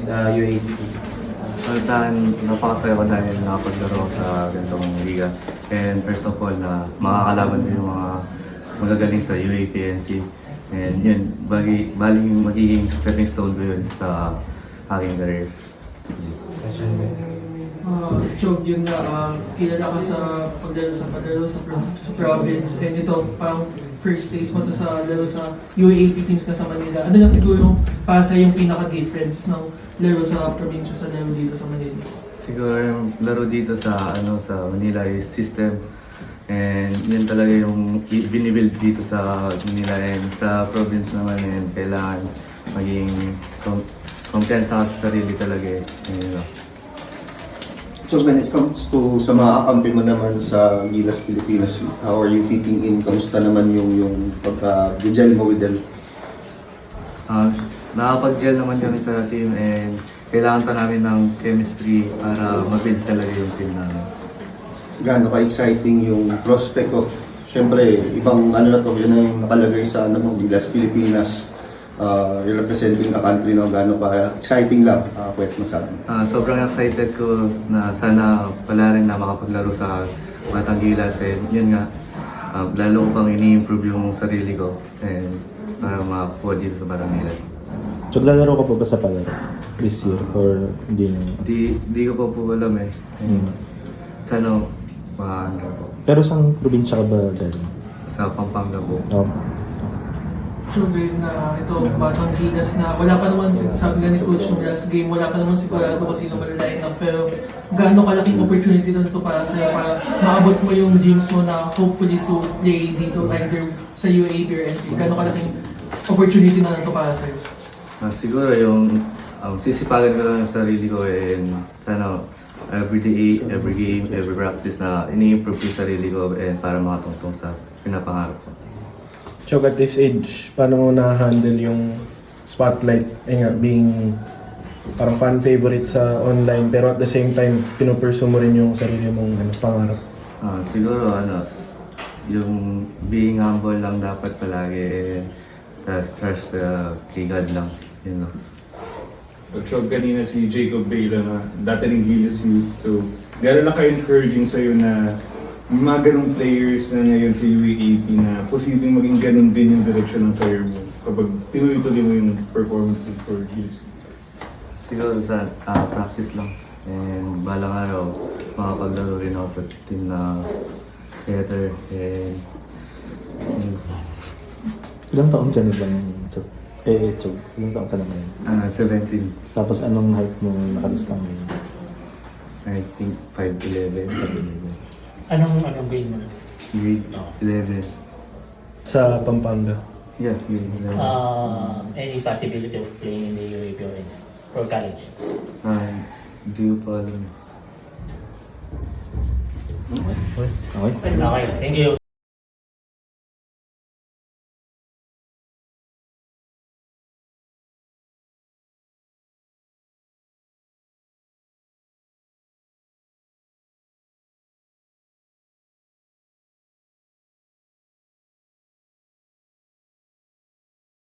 this UAAP? Para sa akin, napakasaya ko dahil nakapaglaro ako sa ganitong liga. And first of all, na makakalaban ko yung mga magagaling sa UAPNC. And yun, bali magiging stepping stone ko yun sa aking career. Chog, yun nga, kilala ka sa paglaro sa province, and ito, parang first taste mo to sa laro sa UAAP teams na sa Manila. Ano lang siguro para sa yung pinaka-difference ng laro sa probinsya sa laro dito sa Manila? Siguro yung laro dito sa sa Manila is system. And yun talaga yung binibuild dito sa Manila, and sa province naman, and kailangan maging kumpiyansa ka sa sarili talaga eh. Yun, So when it comes to sa mga kakampi mo naman sa Gilas Pilipinas, how are you fitting in? Kamusta naman yung pagka-gel mo with them? Nakapag-gel naman kami sa team, and kailangan pa namin ng chemistry para ma-build talaga yung team namin. Gaano ka-exciting yung prospect of, syempre, ibang na to, yun na yung nakalagay sa Gilas Pilipinas. You're representing a country na gaano ka exciting lang, kwet mo sa akin. Sobrang excited ko na sana pala rin na makapaglaro sa Batang Gilas, and yun nga, lalo ko pang ini-improve yung sarili ko and para makakuha dito sa Batang Gilas. So, lalaro ka pa ba sa palaro this year or hindi na? Di ko pa po alam eh. Sana ano po. Pero saan probinsya ka ba galing? Sa Pampanga po. Oh. Chog, yun na ito, Batang Gilas na wala pa naman, sabi nga ni Coach ng last game, wala pa naman sigurado kasi sino malalain lang, pero gaano kalaking opportunity na ito para sa'yo, para maabot mo yung dreams mo na hopefully to play dito either sa UAAP or NC, gaano kalaking opportunity na ito para sa'yo? Siguro yung sisipagan ko lang yung sarili ko, and sana every day, every game, every practice na ini-improve yung sarili ko and para makatungtong sa pinapangarap ko. So, at this age, paano mo na-handle yung spotlight? Being parang fan favorite sa online, pero at the same time, pinupursue mo rin yung sarili mong pangarap. Siguro yung being humble lang dapat palagi, tas trust kay God lang. Yun lang. Pag-shog kanina si Jacob Baila na dati rin Gilas Youth. So, gano'n na ka-encouraging sa'yo na may mga ganong players na ngayon sa UAAP na posibleng maging ganon din yung direction ng career mo kapag tinuloy-tuloy mo yung performance for Gilas Youth? Siguro sa practice lang. And balang araw, makapaglaro rin ako sa team na theater. And Ilang taon ka na ba yung Chog? Chog, ilang taon ka na ngayon? 17. Tapos anong height mo nakalista ngayon? I think 5'11". Anong grade mo? Grade 11. Sa Pampanga. Yeah, grade 11. Any possibility of playing in the UAAP or college? Hindi ko pa alam. Okay. Okay, thank you.